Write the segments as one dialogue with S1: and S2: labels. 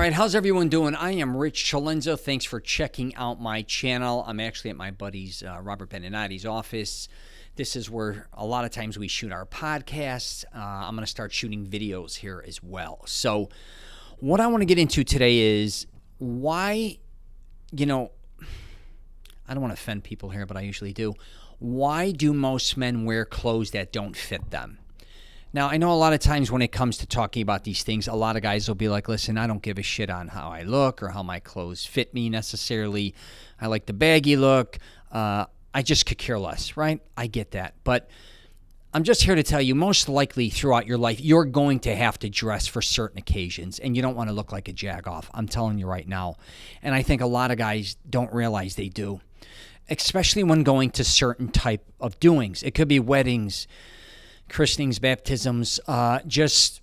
S1: right, how's everyone doing? I am Rich Celenza. Thanks for checking out my channel. I'm actually at my buddy's Robert Beninati's office. This is where a lot of times we shoot our podcasts. I'm going to start shooting videos here as well. So what I want to get into today is why, I don't want to offend people here, but I usually do. Why do most men wear clothes that don't fit them? Now, I know a lot of times when it comes to talking about these things, a lot of guys will be like, listen, I don't give a shit on how I look or how my clothes fit me necessarily. I like the baggy look. I just could care less, right? I get that. But I'm just here to tell you, most likely throughout your life, you're going to have to dress for certain occasions, and you don't want to look like a jagoff. I'm telling you right now. And I think a lot of guys don't realize they do, especially when going to certain type of doings. It could be weddings, christenings, baptisms, just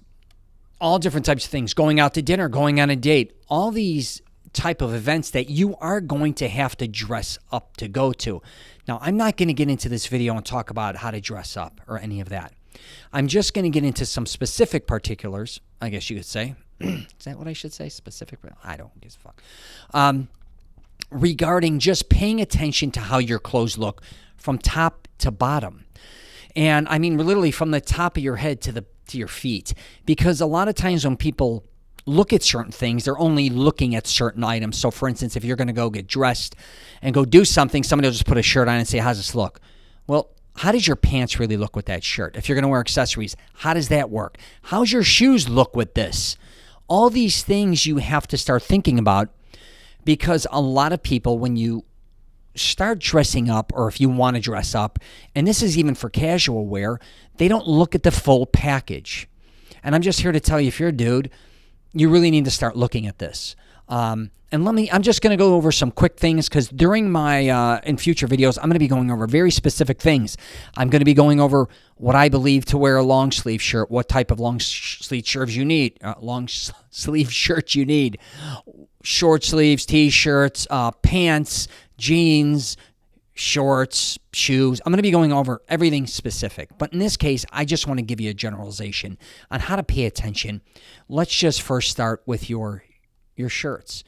S1: all different types of things, going out to dinner, going on a date, all these type of events that you are going to have to dress up to go to. Now, I'm not going to get into this video and talk about how to dress up or any of that. I'm just going to get into some specific particulars, I guess you could say. Is that what I should say? Specific? I don't give a fuck. Regarding just paying attention to how your clothes look from top to bottom. And I mean, literally from the top of your head to your feet, because a lot of times when people look at certain things, they're only looking at certain items. So for instance, if you're going to go get dressed and go do something, somebody will just put a shirt on and say, how's this look? Well, how does your pants really look with that shirt? If you're going to wear accessories, how does that work? How's your shoes look with this? All these things you have to start thinking about, because a lot of people, when you start dressing up, or if you want to dress up, and this is even for casual wear, they don't look at the full package. And I'm just here to tell you, if you're a dude, you really need to start looking at this. I'm just going to go over some quick things, because during my, in future videos, I'm going to be going over very specific things. I'm going to be going over what I believe to wear a long sleeve shirt, what type of long sleeve shirts you need, short sleeves, t-shirts, pants, jeans, shorts, shoes. I'm going to be going over everything specific. But in this case, I just want to give you a generalization on how to pay attention. Let's just first start with your shirts.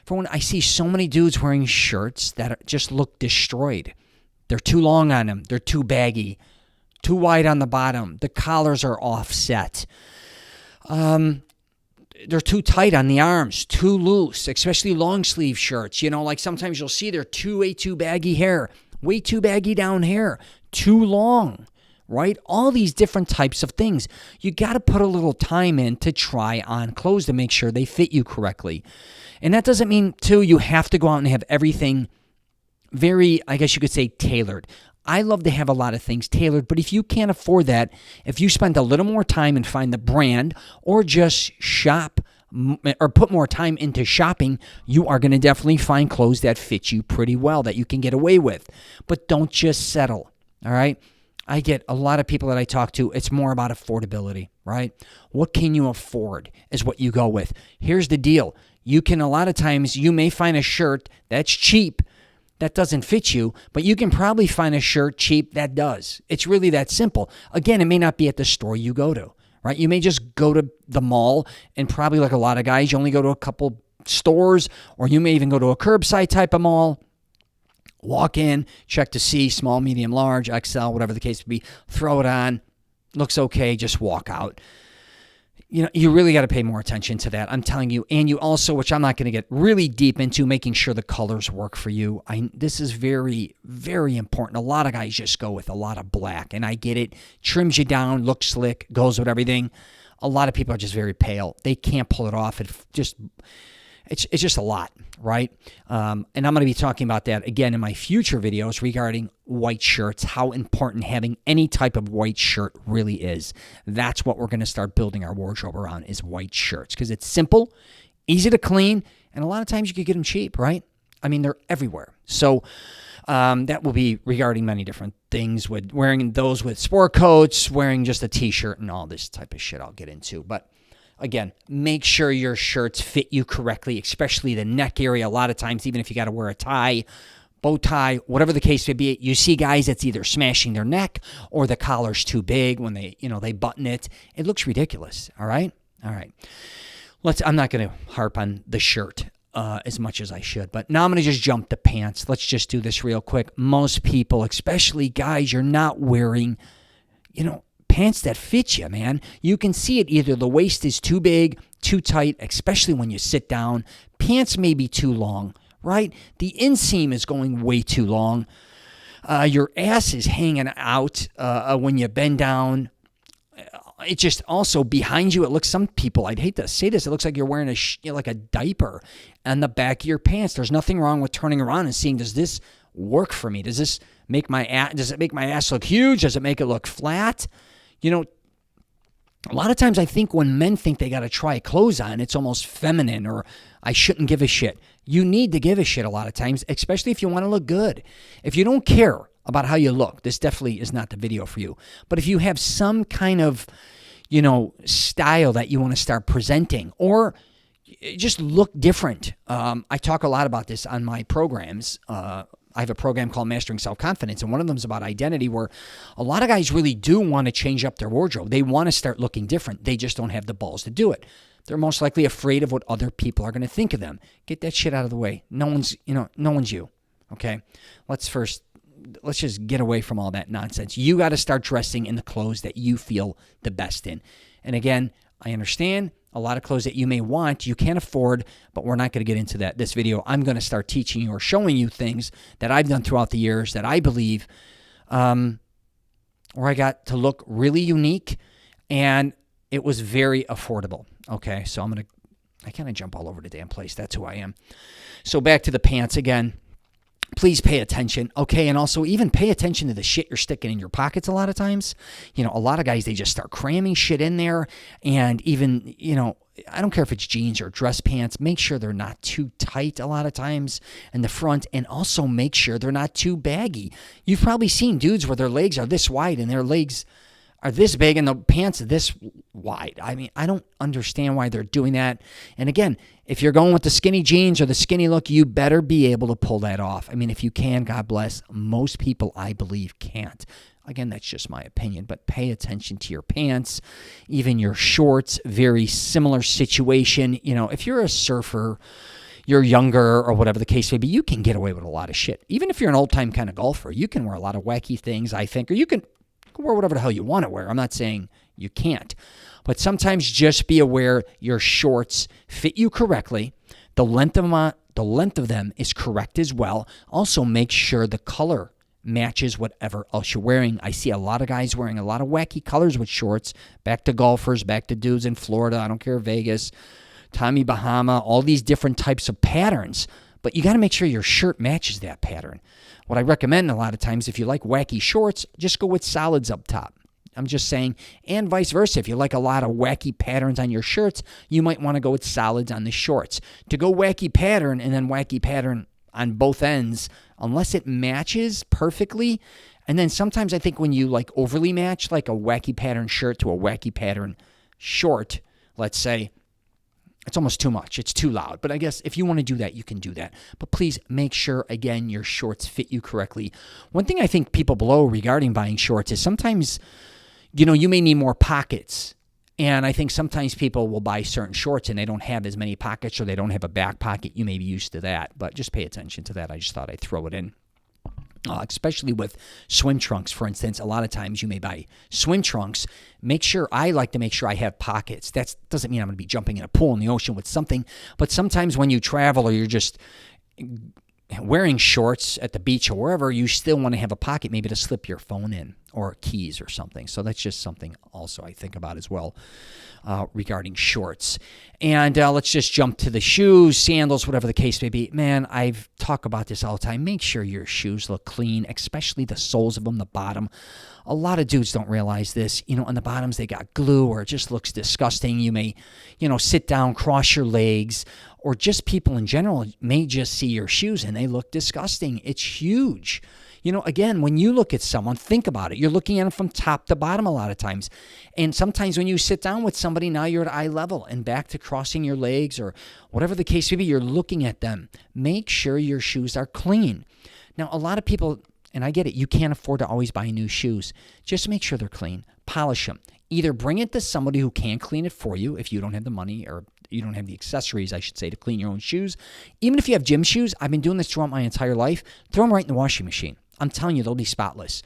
S1: For when I see so many dudes wearing shirts that just look destroyed. They're too long on them. They're too baggy. Too wide on the bottom. The collars are offset. They're too tight on the arms, too loose, especially long sleeve shirts. Like sometimes you'll see they're way too baggy hair, way too baggy down here, too long, right? All these different types of things. You got to put a little time in to try on clothes to make sure they fit you correctly. And that doesn't mean, too, you have to go out and have everything very, I guess you could say, tailored. I love to have a lot of things tailored, but if you can't afford that, if you spend a little more time and find the brand, or just shop or put more time into shopping, you are going to definitely find clothes that fit you pretty well, that you can get away with. But don't just settle, all right? I get a lot of people that I talk to, it's more about affordability, right? What can you afford is what you go with. Here's the deal. A lot of times, you may find a shirt that's cheap, that doesn't fit you, but you can probably find a shirt cheap that does. It's really that simple. Again, it may not be at the store you go to, right? You may just go to the mall, and probably like a lot of guys, you only go to a couple stores, or you may even go to a curbside type of mall, walk in, check to see small, medium, large, XL, whatever the case may be, throw it on, looks okay, just walk out. You really got to pay more attention to that. I'm telling you. And you also, which I'm not going to get really deep into, making sure the colors work for you. This is very, very important. A lot of guys just go with a lot of black, and I get it. Trims you down, looks slick, goes with everything. A lot of people are just very pale. They can't pull it off. It's just a lot, right? And I'm going to be talking about that again in my future videos regarding white shirts, how important having any type of white shirt really is. That's what we're going to start building our wardrobe around, is white shirts, because it's simple, easy to clean, and a lot of times you can get them cheap, right? I mean, they're everywhere. So that will be regarding many different things, with wearing those with sport coats, wearing just a t-shirt, and all this type of shit I'll get into. But again, make sure your shirts fit you correctly, especially the neck area. A lot of times, even if you got to wear a tie, bow tie, whatever the case may be, you see guys that's either smashing their neck or the collar's too big when they button it. It looks ridiculous, all right? All right. I'm not going to harp on the shirt as much as I should, but now I'm going to just jump to pants. Let's just do this real quick. Most people, especially guys, you're not wearing, pants that fit you, man. You can see it. Either the waist is too big, too tight, especially when you sit down. Pants may be too long, right? The inseam is going way too long. Your ass is hanging out when you bend down. It just also behind you, it looks, some people, I'd hate to say this, it looks like you're wearing like a diaper on the back of your pants. There's nothing wrong with turning around and seeing, does this work for me? Does it make my ass look huge? Does it make it look flat? A lot of times I think when men think they got to try clothes on, it's almost feminine, or I shouldn't give a shit. You need to give a shit a lot of times, especially if you want to look good. If you don't care about how you look, this definitely is not the video for you. But if you have some kind of, style that you want to start presenting, or just look different. I talk a lot about this on my programs. I have a program called Mastering Self-Confidence, and one of them is about identity, where a lot of guys really do want to change up their wardrobe. They want to start looking different. They just don't have the balls to do it. They're most likely afraid of what other people are going to think of them. Get that shit out of the way. No one's you. Okay? Let's just get away from all that nonsense. You got to start dressing in the clothes that you feel the best in. And again, I understand a lot of clothes that you may want, you can't afford, but we're not going to get into this video. I'm going to start teaching you or showing you things that I've done throughout the years that I believe where I got to look really unique, and it was very affordable. Okay, so I kind of jump all over the damn place. That's who I am. So back to the pants again. Please pay attention, okay? And also even pay attention to the shit you're sticking in your pockets a lot of times. A lot of guys, they just start cramming shit in there. And even, I don't care if it's jeans or dress pants, make sure they're not too tight a lot of times in the front, and also make sure they're not too baggy. You've probably seen dudes where their legs are this wide and their legs are this big and the pants are this wide. I mean, I don't understand why they're doing that. And again, if you're going with the skinny jeans or the skinny look, you better be able to pull that off. I mean, if you can, God bless. Most people, I believe, can't. Again, that's just my opinion, but pay attention to your pants, even your shorts, very similar situation. If you're a surfer, you're younger or whatever the case may be, you can get away with a lot of shit. Even if you're an old-time kind of golfer, you can wear a lot of wacky things, I think, or you can wear whatever the hell you want to wear. I'm not saying you can't. But sometimes just be aware your shorts fit you correctly. The length of them is correct as well. Also, make sure the color matches whatever else you're wearing. I see a lot of guys wearing a lot of wacky colors with shorts. Back to golfers, back to dudes in Florida. I don't care, Vegas, Tommy Bahama, all these different types of patterns. But you got to make sure your shirt matches that pattern. What I recommend a lot of times, if you like wacky shorts, just go with solids up top. I'm just saying, and vice versa. If you like a lot of wacky patterns on your shirts, you might want to go with solids on the shorts. To go wacky pattern and then wacky pattern on both ends, unless it matches perfectly, and then sometimes I think when you like overly match, like a wacky pattern shirt to a wacky pattern short, let's say, it's almost too much. It's too loud. But I guess if you want to do that, you can do that. But please make sure, again, your shorts fit you correctly. One thing I think people blow regarding buying shorts is sometimes, you may need more pockets. And I think sometimes people will buy certain shorts and they don't have as many pockets, or they don't have a back pocket. You may be used to that. But just pay attention to that. I just thought I'd throw it in. Especially with swim trunks, for instance. A lot of times you may buy swim trunks. I like to make sure I have pockets. That doesn't mean I'm going to be jumping in a pool in the ocean with something, but sometimes when you travel or you're just wearing shorts at the beach or wherever, you still want to have a pocket maybe to slip your phone in or keys or something. So that's just something also I think about as well regarding shorts. And let's just jump to the shoes, sandals, whatever the case may be. Man, I've talked about this all the time. Make sure your shoes look clean, especially the soles of them, the bottom. A lot of dudes don't realize this. On the bottoms, they got glue or it just looks disgusting. You may, sit down, cross your legs, or just people in general may just see your shoes and they look disgusting. It's huge. Again, when you look at someone, think about it. You're looking at them from top to bottom a lot of times. And sometimes when you sit down with somebody, now you're at eye level and back to crossing your legs or whatever the case may be, you're looking at them. Make sure your shoes are clean. Now, a lot of people, and I get it, you can't afford to always buy new shoes. Just make sure they're clean. Polish them. Either bring it to somebody who can clean it for you if you don't have the money or you don't have the accessories, I should say, to clean your own shoes. Even if you have gym shoes, I've been doing this throughout my entire life, throw them right in the washing machine. I'm telling you, they'll be spotless.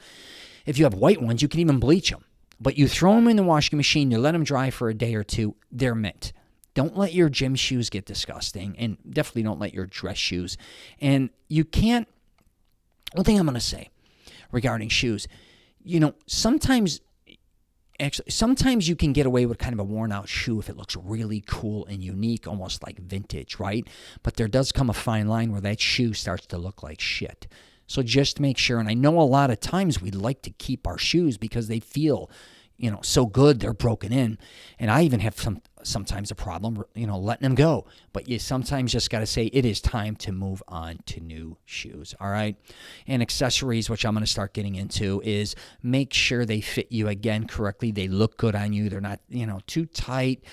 S1: If you have white ones, you can even bleach them. But you throw them in the washing machine, you let them dry for a day or two, they're mint. Don't let your gym shoes get disgusting, and definitely don't let your dress shoes. And you can't, one thing I'm going to say regarding shoes, sometimes you can get away with kind of a worn out shoe if it looks really cool and unique, almost like vintage, right? But there does come a fine line where that shoe starts to look like shit. So just make sure, and I know a lot of times we like to keep our shoes because they feel, so good they're broken in. And I even have sometimes a problem, letting them go. But you sometimes just got to say it is time to move on to new shoes, all right? And accessories, which I'm going to start getting into, is make sure they fit you again correctly. They look good on you. They're not, too tight,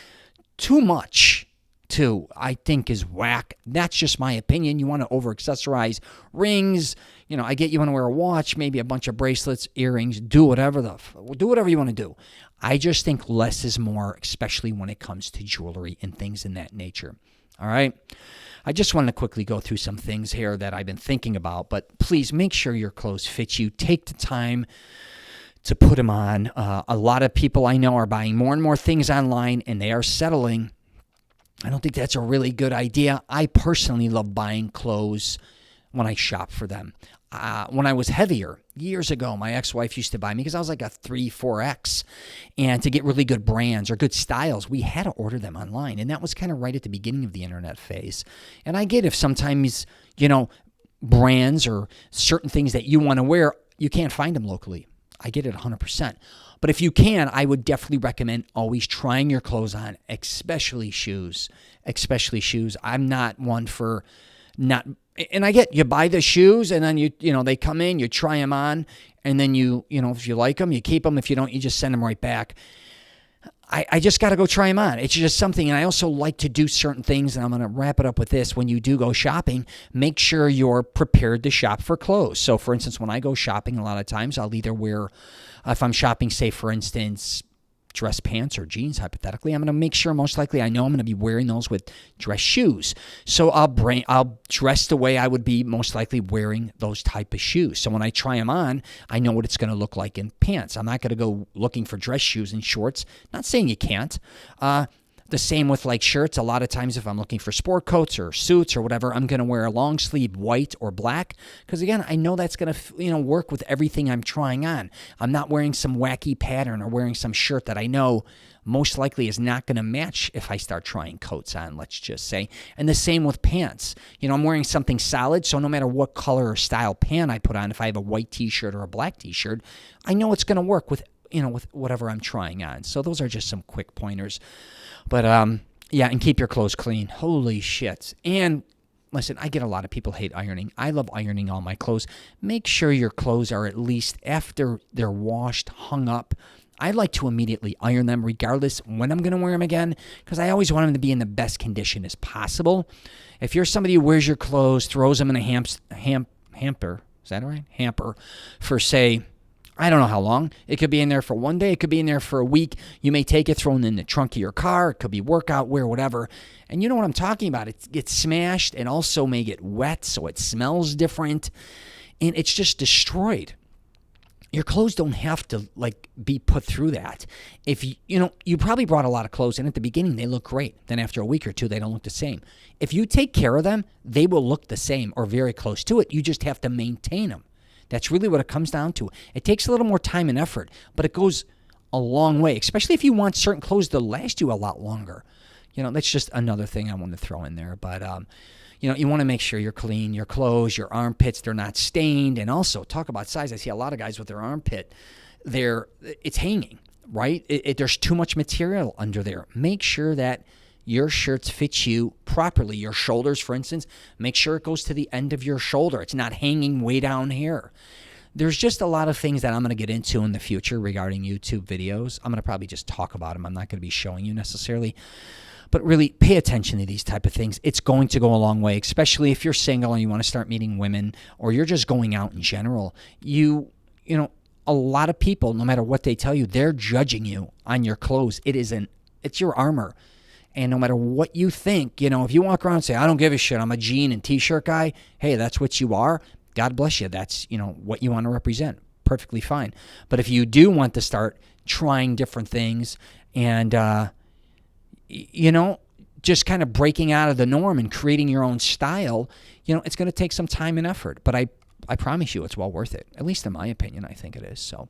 S1: too much. Too, I think is whack. That's just my opinion. You want to over accessorize rings. I get you want to wear a watch, maybe a bunch of bracelets, earrings, do whatever you want to do. I just think less is more, especially when it comes to jewelry and things in that nature. All right. I just want to quickly go through some things here that I've been thinking about, but please make sure your clothes fit you. Take the time to put them on. A lot of people I know are buying more and more things online, and they are settling. I don't think that's a really good idea. I personally love buying clothes when I shop for them. When I was heavier, years ago, my ex-wife used to buy me because I was like a 3, 4X. And to get really good brands or good styles, we had to order them online. And that was kind of right at the beginning of the internet phase. And I get if sometimes, brands or certain things that you want to wear, you can't find them locally. I get it 100%. But if you can, I would definitely recommend always trying your clothes on, especially shoes. I'm not one for not, and I get you buy the shoes and then they come in, you try them on, and then if you like them, you keep them. If you don't, you just send them right back. I just got to go try them on. It's just something. And I also like to do certain things, and I'm going to wrap it up with this. When you do go shopping, make sure you're prepared to shop for clothes. So, for instance, when I go shopping, a lot of times I'll either wear, if I'm shopping, say, for instance, dress pants or jeans, hypothetically, I'm going to make sure most likely I know I'm going to be wearing those with dress shoes. So I'll dress the way I would be most likely wearing those type of shoes. So when I try them on, I know what it's going to look like in pants. I'm not going to go looking for dress shoes and shorts. Not saying you can't. The same with like shirts. A lot of times if I'm looking for sport coats or suits or whatever, I'm going to wear a long sleeve white or black because, again, I know that's going to work with everything I'm trying on. I'm not wearing some wacky pattern or wearing some shirt that I know most likely is not going to match if I start trying coats on, let's just say. And the same with pants. I'm wearing something solid, so no matter what color or style pant I put on, if I have a white T-shirt or a black T-shirt, I know it's going to work with whatever I'm trying on. So those are just some quick pointers. But, yeah, and keep your clothes clean. Holy shit. And listen, I get a lot of people hate ironing. I love ironing all my clothes. Make sure your clothes are at least after they're washed, hung up. I like to immediately iron them regardless when I'm going to wear them again because I always want them to be in the best condition as possible. If you're somebody who wears your clothes, throws them in a hamper, is that right? Hamper for, say, I don't know how long. It could be in there for one day. It could be in there for a week. You may take it, throw it in the trunk of your car. It could be workout wear, whatever. And you know what I'm talking about. It gets smashed and also may get wet, so it smells different. And it's just destroyed. Your clothes don't have to be put through that. If you probably brought a lot of clothes in at the beginning, they look great. Then after a week or two, they don't look the same. If you take care of them, they will look the same or very close to it. You just have to maintain them. That's really what it comes down to. It takes a little more time and effort, but it goes a long way, especially if you want certain clothes to last you a lot longer. That's just another thing I want to throw in there. But, you want to make sure you're clean, your clothes, your armpits, they're not stained. And also, talk about size. I see a lot of guys with their armpit, it's hanging, right? There's too much material under there. Make sure that your shirts fit you properly. Your shoulders, for instance, make sure it goes to the end of your shoulder. It's not hanging way down here. There's just a lot of things that I'm going to get into in the future regarding YouTube videos. I'm going to probably just talk about them. I'm not going to be showing you necessarily. But really, pay attention to these type of things. It's going to go a long way, especially if you're single and you want to start meeting women or you're just going out in general. A lot of people, no matter what they tell you, they're judging you on your clothes. It's your armor. And no matter what you think, if you walk around and say, I don't give a shit, I'm a jean and t-shirt guy, hey, that's what you are. God bless you. That's, what you want to represent. Perfectly fine. But if you do want to start trying different things and, just kind of breaking out of the norm and creating your own style, it's going to take some time and effort. But I promise you it's well worth it. At least in my opinion, I think it is. So, all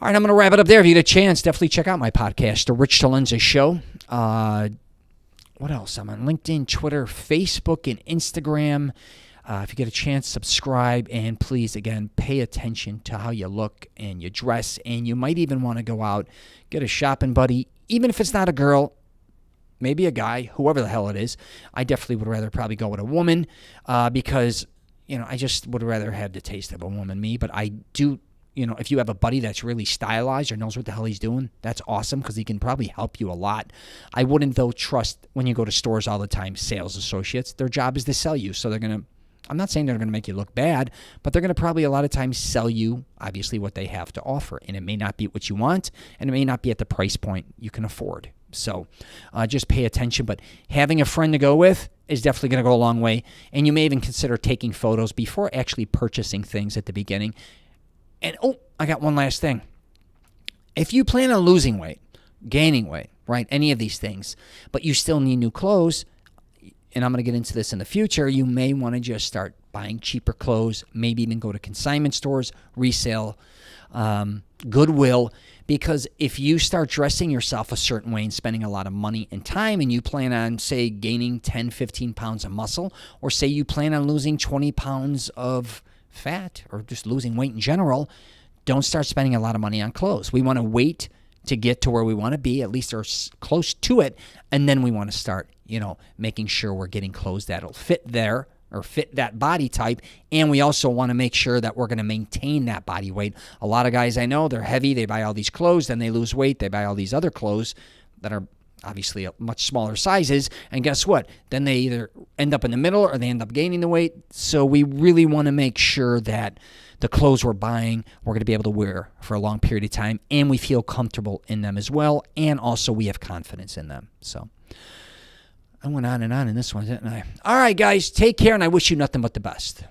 S1: right, I'm going to wrap it up there. If you get a chance, definitely check out my podcast, The Rich Celenza Show. What else? I'm on LinkedIn, Twitter, Facebook, and Instagram. If you get a chance, subscribe. And please, again, pay attention to how you look and you dress. And you might even want to go out, get a shopping buddy, even if it's not a girl. Maybe a guy, whoever the hell it is. I definitely would rather probably go with a woman because, I just would rather have the taste of a woman, me. But I do, if you have a buddy that's really stylized or knows what the hell he's doing, that's awesome because he can probably help you a lot. I wouldn't, though, trust when you go to stores all the time, sales associates. Their job is to sell you. So they're going to, I'm not saying they're going to make you look bad, but they're going to probably a lot of times sell you, obviously, what they have to offer. And it may not be what you want, and it may not be at the price point you can afford. So just pay attention. But having a friend to go with is definitely going to go a long way. And you may even consider taking photos before actually purchasing things at the beginning. And, I got one last thing. If you plan on losing weight, gaining weight, right, any of these things, but you still need new clothes, and I'm going to get into this in the future, you may want to just start buying cheaper clothes, maybe even go to consignment stores, resale, Goodwill, because if you start dressing yourself a certain way and spending a lot of money and time and you plan on, say, gaining 10, 15 pounds of muscle, or say you plan on losing 20 pounds of fat or just losing weight in general, don't start spending a lot of money on clothes. We want to wait to get to where we want to be, at least or close to it, and then we want to start, making sure we're getting clothes that'll fit there or fit that body type, and we also want to make sure that we're going to maintain that body weight. A lot of guys I know, they're heavy, they buy all these clothes, then they lose weight, they buy all these other clothes that are obviously much smaller sizes, and guess what? Then they either end up in the middle or they end up gaining the weight. So we really want to make sure that the clothes we're buying, we're going to be able to wear for a long period of time, and we feel comfortable in them as well, and also we have confidence in them. So I went on and on in this one, didn't I? All right, guys, take care, and I wish you nothing but the best.